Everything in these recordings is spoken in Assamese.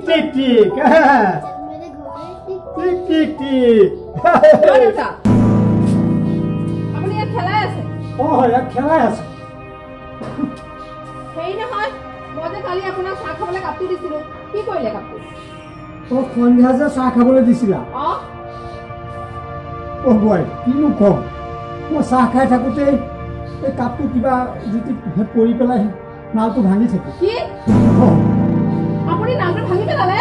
टिक टिक टिक टिक टिक আপুনি ইয়াত খেলাই আছে ইয়াত খেলাই আছে সেই নহয় মই যে কালি আপোনাক চাহ খাবলৈ কাপটো দিছিলো কি কৰিলে কাপটো সন্ধিয়া যে চাহ খাবলৈ দিছিলা বই কিনো কম মই চাহ খাই থাকোঁতে এই কাপটো কিবা যদি পৰি পেলাই নালটো ভাঙি থাকে কি আপুনি নালটো ভাঙি পেলালে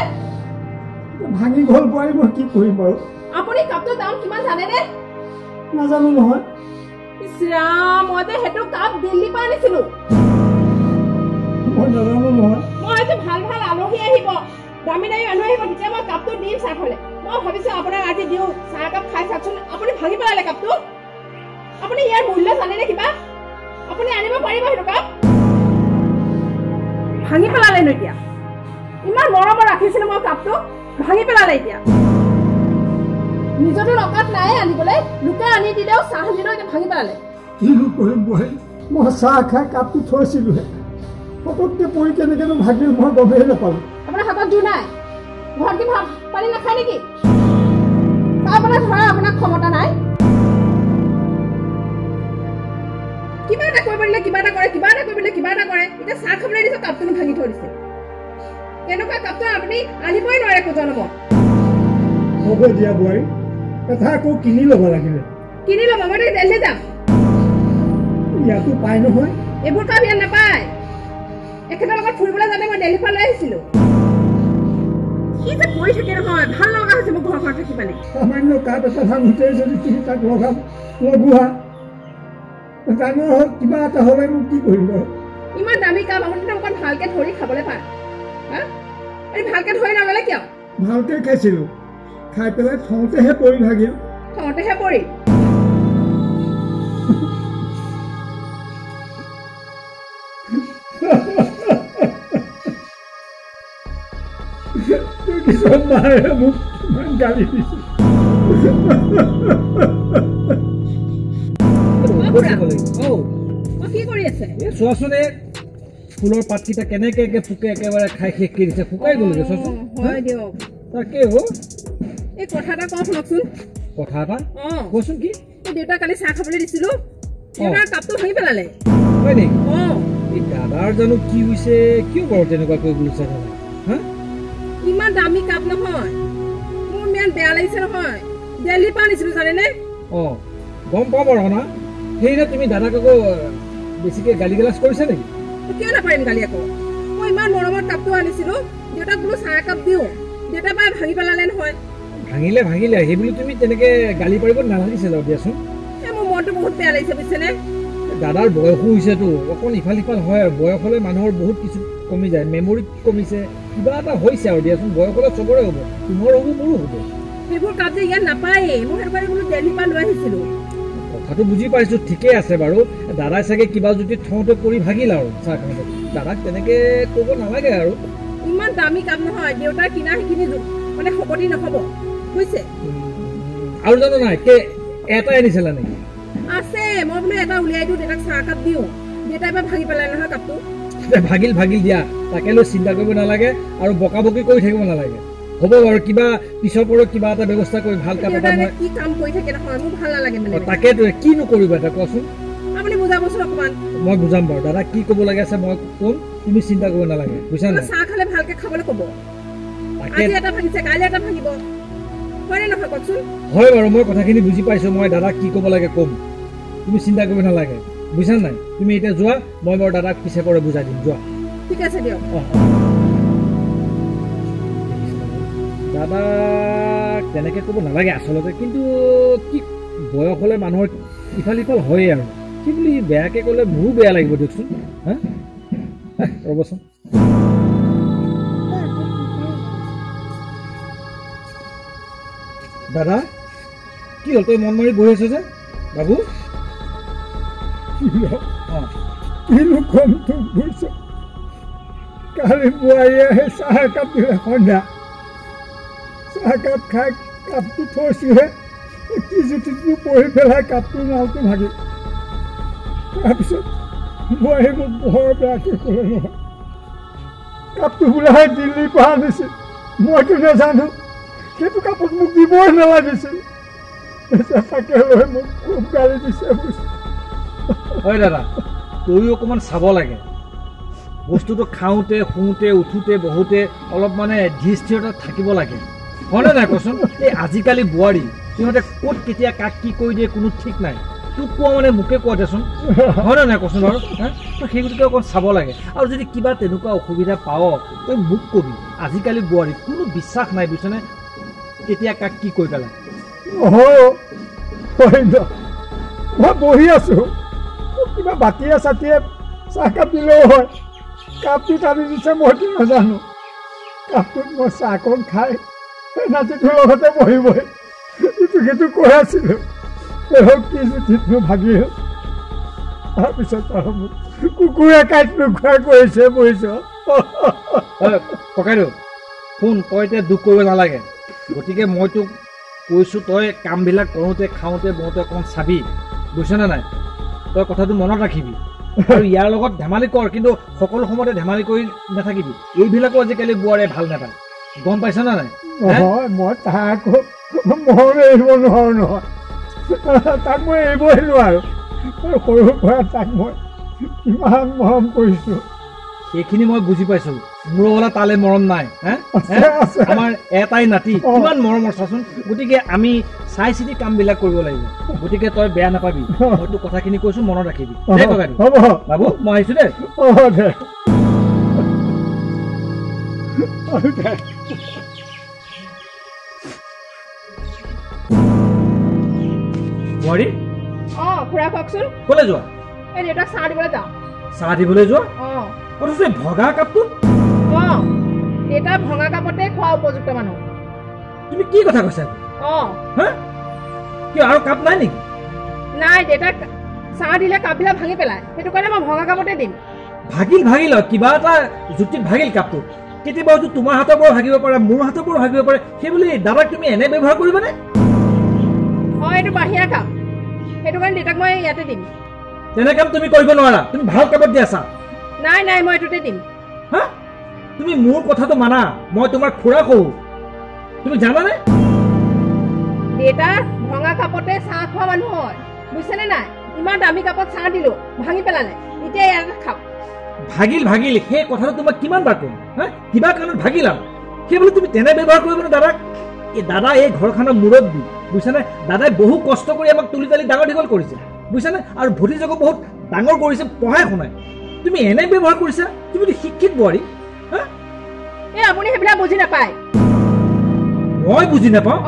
ভাঙি গ'ল বোৱাৰী মই কি কৰিম বাৰু আপুনি কাপটোৰ দাম কিমান জানেনে নাজানো নহয় ইছৰাম মই যে সেইটো কাপ দিল্লী পৰা আনিছিলো মই নাজানো নহয় মই যে ভাল ভাল আলহী আহিব দামী দামী মানুহ আহিব তেতিয়া মই কাপটো দিম চাহ খালে মই ভাবিছো আপোনাক আজি দিওঁ চাহ কাপ খাই চাওকচোন আপুনি ভাঙি পেলালে কাপটো আপুনি ইয়াৰ মূল্য জানেনে কিবা আপুনি আনিব পাৰিব সেইটো কাপ ভাঙি পেলালে ন এতিয়া ইমান মৰমৰ ৰাখিছিলো মই কাপটো ভাঙি পেলালে এতিয়া নিজৰটো নকাত নাই আনিবলৈ লোকে আনি দিলেও চাহ দিলেও এতিয়া ভাঙি পেলালে কিনো কৰিম বোৱাৰী মই চাহ খাই কাপটো থৈছিলোহে পটককৈ পৰি কেনেকৈনো ভাগিল মই গমেই নাপালোঁ আপোনাৰ হাতত জোৰ নাই ঘৰত কি ভাত পানী নাখায় নেকি চাহ বনাই ধৰা আপোনাৰ ক্ষমতা নাই কিবা এটা কৰিব দিলে কিবা এটা কৰে কিবা এটা কৰিব দিলে কিবা এটা কৰে এতিয়া চাহ খাবলৈ দিছে কাপটোনো ভাঙি থৈ দিছে এনেকুৱা কাপটো আপুনি আনিবই নোৱাৰে জনমত হ'ব দিয়া বোৱাৰী এটা আকৌ কিনি ল'ব লাগিলে কিনি ল'ব মই দিল্লী যাম ইয়াতো পাই নহয় এইবোৰ কাপ ইয়াত নাপায় এখেতৰ লগত ফুৰিবলৈ যাওঁতে মই দিল্লীৰ পৰা লৈ আহিছিলো কি যে কৰি থাকে নহয় ভাল লগা হৈছে মোক ঘৰখন থাকি পালে সামান্য কাপ এটা ভাঙোতে যদি তুমি তাক লগোৱা ডাঙৰ হ'ল কিবা এটা হ'লে মোক কি কৰিম বাৰু ইমান দামী কাপ আপুনি অকণ ভালকে ধৰি খাবলৈ পায় আপুনি ভালকে ধৰি নল'লে কিয় ভালকৈ খাইছিলোঁ খাই পেলাই থওঁতেহে পৰি ভাগিল থওঁতেহে পৰি মায়ে মোক কিমান গালি দিছে কি কৰি আছে চোৱাচোন ফুলৰ পাতকেইটা কেনেকে ফুকে একেবাৰে খাই শেষ কৰি দিছে শুকাই গ'লগে চোৱাচোন হয় দিয়ক তাকে এই কথা এটা কওঁ শুনকচোন কথা এটা কচোন কি দেউতা কালি চাহ খাবলৈ দিছিলো দেউতাৰ কাপটো ভাঙি পেলালে হয় নেকি এই দাদাৰ জানো কি হৈছে কিয় বাৰু তেনেকুৱা কৰিবলৈ চাই হা ইমান দামী কাপ নহয় মোৰ ইমান বেয়া লাগিছে নহয় দিল্লীৰ পৰা আনিছিলো জানেনে গম পাম আৰু না সেইদিনা তুমি দাদাক আকৌ বেছিকৈ গালি গালাজ কৰিছা নেকি কিয় নাপাৰিম গালি আকৌ মই ইমান মৰমত কাপটো আনিছিলো দেউতাক বোলো চাহ একাপ দিওঁ দেউতা পাই ভাঙি পেলালে নহয় ভাঙিলে সেই বুলি তুমি তেনেকৈ গালি পাৰিব নালাগিছিল আৰু দিয়াচোন মোৰ মনটো বহুত বেয়া লাগিছে বুজিছেনে দাদাৰ বয়সো হৈছেতো অকণ ইফাল সিফাল হয় আৰু বয়স হ'লে মানুহৰ বহুত কিছু কমি যায় মেমৰি কমিছে কিবা এটা হৈছে আৰু দিয়াচোন বয়স হ'লে চবৰে হ'ব তোমাৰ হ'ব মোৰো হ'ব সেইবোৰ কাপ যে ইয়াত নাপায়েই মই সেইটো কাৰণে বোলো দিল্লীৰ পৰা লৈ আহিছিলো কথাটো বুজি পাইছোঁ ঠিকেই আছে বাৰু দাদাই চাগে কিবা যদি থওঁতে পৰি ভাগিল আৰু চাহ খাওঁতে দাদাক তেনেকৈ ক'ব নালাগে আৰু ইমান দামী কাপ নহয় দেউতাৰ কিনা সেইখিনি মানে শকতি নহ'ব বুজিছে আৰু জানো নাই এটাই আনিছিলা নেকি আছে মই বোলো এটা উলিয়াই দিওঁ দেউতাক চাহ কাপ দিওঁ দেউতাই এবাৰ ভাগি পেলাই নহয় কাপটো ভাগিল দিয়া তাকে লৈ চিন্তা কৰিব নালাগে আৰু বকাবকি কৰি থাকিব নালাগে হ'ব বাৰু কিবা পিছৰ পৰা কিবা এটা ব্যৱস্থা কৰি ভাল কাপ এটা মই কি কাম কৰি থাকে নহয় মোৰ ভাল নালাগে মানে তাকেতো কিনো কৰিবা এটা কোৱাচোন আপুনি বুজাবচোন অকণমান মই বুজাম বাৰু দাদা কি ক'ব লাগে আছে মই ক'ম তুমি চিন্তা কৰিব নালাগে বুজিছা নাই চাহ খালে ভালকে খাবলৈ ক'ব আজি এটা ভাগিছে কাইলৈ এটা ভাগিব হয়নে নহয় কওকচোন হয় বাৰু মই কথাখিনি বুজি পাইছোঁ মই দাদাক কি ক'ব লাগে ক'ম তুমি চিন্তা কৰিব নালাগে বুজিছা নাই তুমি এতিয়া যোৱা মই বাৰু দাদাক পিছে পৰে বুজাই দিম যোৱা ঠিক আছে দিয়ক দাদাক তেনেকৈ ক'ব নালাগে আচলতে কিন্তু কি বয়স হ'লে মানুহৰ ইফাল সিফাল হয়েই আৰু কি বুলি বেয়াকৈ ক'লে মোৰো বেয়া লাগিব দিয়কচোন হা ৰ'বচোন দাদা কি হ'ল তই মন মাৰি বহি আছ যে বাবু কিনো কম তোক বুজিছ কালি বোৱাৰীয়ে সেই চাহ একাপ দিলে সন্ধ্যা চাহ একাপ খাই কাপটো থৈছোহে কি জুতিটো পৰি পেলাই কাপটোৰ নালটো ভাগিল তাৰপিছত বোৱাৰীয়ে মোক বৰ বেয়াকৈ ক'লে নহয় কাপটো বোলে দিল্লীৰ পৰা আনিছিল মইতো নাজানো সেইটো কাপোৰ মোক দিবই নালাগিছিল তাকে লৈ মোক খুব গালি দিছে হয় দাদা তইও অকণমান চাব লাগে বস্তুটো খাওঁতে শুওঁতে উঠোতে বহুতে অলপ মানে ধীৰ স্থিৰতা থাকিব লাগে হয়নে নাই কচোন এই আজিকালি বোৱাৰী সিহঁতে ক'ত কেতিয়া কাক কি কৰি দিয়ে কোনো ঠিক নাই তোক কোৱা মানে মোকে কোৱা দেচোন হয়নে নাই কচোন বাৰু তই সেই গতিকে অকণ চাব লাগে আৰু যদি কিবা তেনেকুৱা অসুবিধা পাৱ তই মোক কবি আজিকালি বোৱাৰী কোনো বিশ্বাস নাই বুজিছনে কেতিয়া কাক কি কৰি পেলাই মই বহি আছো কিবা বাতিয়ে চাতিয়ে চাহকাপ দিলেও হয় কাপটো টানি দিছে মইতো নাজানো কাপটোত মই চাহকণ খাই নাতিটোৰ লগতে বহি বহি ইটো সিটো কৈ আছিলোঁ কি জুতিতনো ভাগিল তাৰপিছত কুকুৰে কাইট নোখোৱা কৰিছে বুজিছ ককাইদেউ শুন তই এতিয়া দুখ কৰিব নালাগে গতিকে মই তোক কৈছোঁ তই কামবিলাক কৰোঁতে খাওঁতে বওঁতে অকণমান চাবি বুজিছনে নাই তই কথাটো মনত ৰাখিবি আৰু ইয়াৰ লগত ধেমালি কৰ কিন্তু সকলো সময়তে ধেমালি কৰি নাথাকিবি এইবিলাকো আজিকালি বোৱাৰীয়ে ভাল নাপায় গম পাইছনে নাই মই তাক মৰম এৰিব নোৱাৰোঁ নহয় তাক মই এৰিবই নোৱাৰো সৰুৰ পৰা তাক মই কিমান মৰম কৰিছোঁ সেইখিনি মই বুজি পাইছোঁ মোৰ হ'লে তালে মৰম নাই আমাৰ এটাই নাতি কিমান মৰমৰ চাচোন গতিকে আমি চাই চিতি কামবিলাক কৰিব লাগিব গতিকে তই বেয়া নাপাবি মই তোৰ কথাখিনি কৈছোঁ মনত ৰাখিবি দে ককাইদেউ হ'ব বাবু মই আহিছোঁ দেই দে বোৱাৰী খুৰা কওকচোন ক'লে যোৱা এই দেউতাক চাহ দিবলৈ যাওঁ চাহ দিবলৈ যোৱা অথচ ভগা কাপটো দেউতা ভঙা কাপতে খোৱা উপযুক্ত মানুহ তুমি কি কথা কৈছা কিয় আৰু কাপ নাই নেকি নাই দেউতাক চাহ দিলে কাপবিলাক ভাঙি পেলাই সেইটো কাৰণে মই ভঙা কাপতে দিম ভাগিল কিবা এটা যুক্তিত ভাগিল কাপটো কেতিয়াবা হয়তো তোমাৰ হাতৰ পৰা ভাগিব পাৰে মোৰ হাতৰ পৰা ভাগিব পাৰে সেইবুলি দাদাক তুমি এনে ব্যৱহাৰ কৰিবানে এইটো বাহিৰা কাপ সেইটো কাৰণে দেউতাক মই ইয়াতে দিম তেনে কাম তুমি কৰিব নোৱাৰা তুমি ভাল কাপত দি আছা নাই মই এইটোতে দিম তুমি মোৰ কথাটো মানা মই তোমাৰ খুৰা কওঁ তুমি জানানে দেউতা ভঙা কাপতে চাহ খোৱা মানুহ হয় বুজিছেনে নাই ইমান দামী কাপত চাহ দিলো ভাঙি পেলালে এতিয়া ইয়াতে খাওক ভাগিল সেই কথাটো তোমাক কিমান বাৰ কৰিম কিবা কাৰণত ভাগিল আৰু সেইবুলি তুমি তেনে ব্যৱহাৰ কৰিবনে দাদাক এই দাদা এই ঘৰখনৰ মুৰব্বী বুজিছানে দাদাই বহু কষ্ট কৰি আমাক তুলি তালি ডাঙৰ দীঘল কৰিছে বুজিছানে আৰু ভতিজাকো বহুত ডাঙৰ কৰিছে পঢ়াই শুনাই তুমি এনে ব্যৱহাৰ কৰিছা তুমি শিক্ষিত বোৱাৰী আপুনি সেইবিলাক বুজি নাপায় মই বুজি নাপাওঁ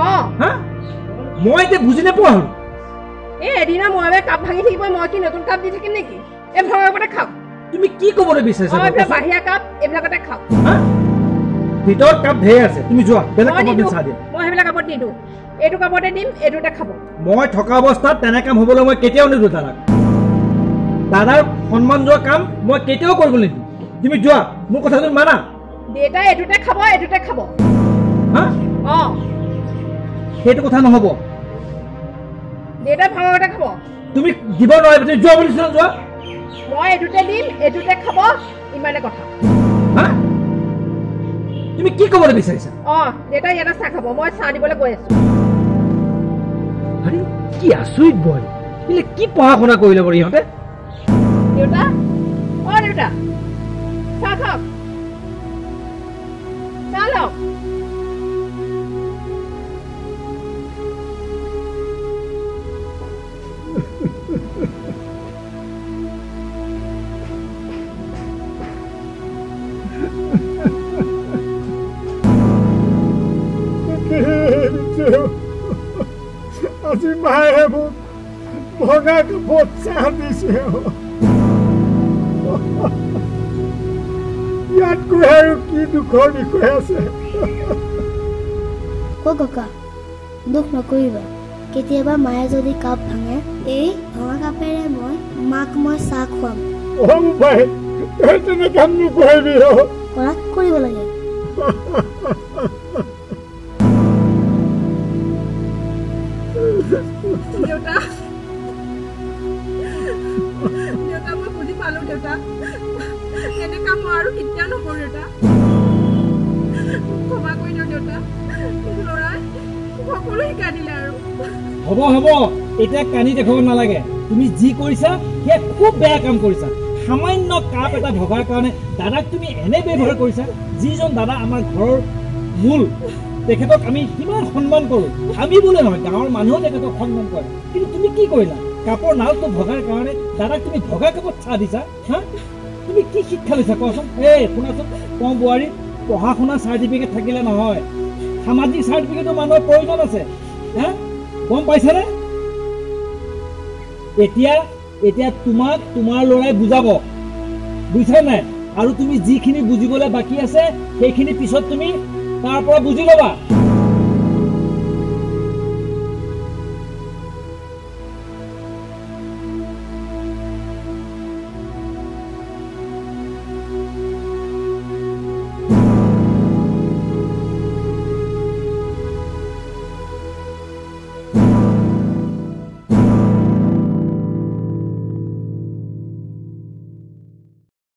মই এতিয়া বুজি নোপোৱা হলো এদিনৰ মই কাপ ভাঙি থাকিব মই কি নতুন কাপ দি থাকিম নেকি এই ভঙা কাপতে খাওক তুমি কি ক'বলৈ বিচাৰিছা বাহিৰা কাপ এইবিলাকতে খাওক ভিতৰত কাপ ঢেৰ আছে তুমি যোৱা বেলেগ কাপত চাহ দিয়া মই সেইবিলাক কাপত নিদিওঁ এইটো কাপতে দিম এইটোতে খাব মই থকা অৱস্থাত তেনে কাম হ'বলৈ মই কেতিয়াও নিদিওঁ দাদাৰ সন্মান যোৱা কাম মই কেতিয়াও কৰিবলৈ নিদিওঁ তুমি যোৱা মোৰ কথাটো মানা দেউতা এইটোতে খাব সেইটো কথা নহ'ব দেউতা ভাঙাতে খাব তুমি দিব নোৱাৰিবা তুমি যোৱা বুলিছিলা যোৱা মই এইটোতে দিম এইটোতে খাব ইমানে কথা তুমি কি ক'বলৈ বিচাৰিছা দেউতা ইয়াতে চাহ খাব মই চাহ দিবলৈ গৈ আছো আৰে কি আচৰিত বোৱাৰী কি পঢ়া শুনা কৰিলে বাৰু ইহঁতে দেউতা দেউতা চাহ খাওক চাহ লওক আজি মায়ে মোক ভঙা কাপত চাহ দিছে ইয়াতকৈ আৰু কি দুখৰ বিষয় আছে ককা দুখ নকৰিবা কেতিয়াবা মায়ে যদি কাপ ভাঙে এই ভঙা কাপেৰে মাক মই চাহ খুৱাম ভাই তই তেনে কাম নকৰিবি কৰাত কৰিব লাগে দেউতা মই বুজি পালো দেউতা এনে কাম মই আৰু কেতিয়াও নকৰো দেউতা ক্ষমা কৰি দিয়ক সকলো শিকাই দিলে আৰু হ'ব হ'ব এতিয়া কানি দেখাব নালাগে তুমি যি কৰিছা সেয়া খুব বেয়া কাম কৰিছা সামান্য কাপ এটা ভগাৰ কাৰণে দাদাক তুমি এনে ব্যৱহাৰ কৰিছা যিজন দাদা আমাৰ ঘৰৰ মূল তেখেতক আমি কিমান সন্মান কৰোঁ আমি বোলে নহয় গাঁৱৰ মানুহেও তেখেতক সন্মান কৰে কিন্তু তুমি কি কৰিলা কাপৰ নালটো ভগাৰ কাৰণে দাদাক তুমি ভগা কাপত চাহ দিছা হা তুমি কি শিক্ষা লৈছা কোৱাচোন শুনাচোন কওঁ বোৱাৰী পঢ়া শুনা চাৰ্টিফিকেট থাকিলে নহয় সামাজিক চাৰ্টিফিকেটৰ মানুহৰ প্ৰয়োজন আছে হা গম পাইছানে এতিয়া তোমাক তোমাৰ ল'ৰাই বুজাব বুজিছা নাই আৰু তুমি যিখিনি বুজিবলৈ বাকী আছে সেইখিনি পিছত তুমি তাৰ পৰা বুজি ল'বা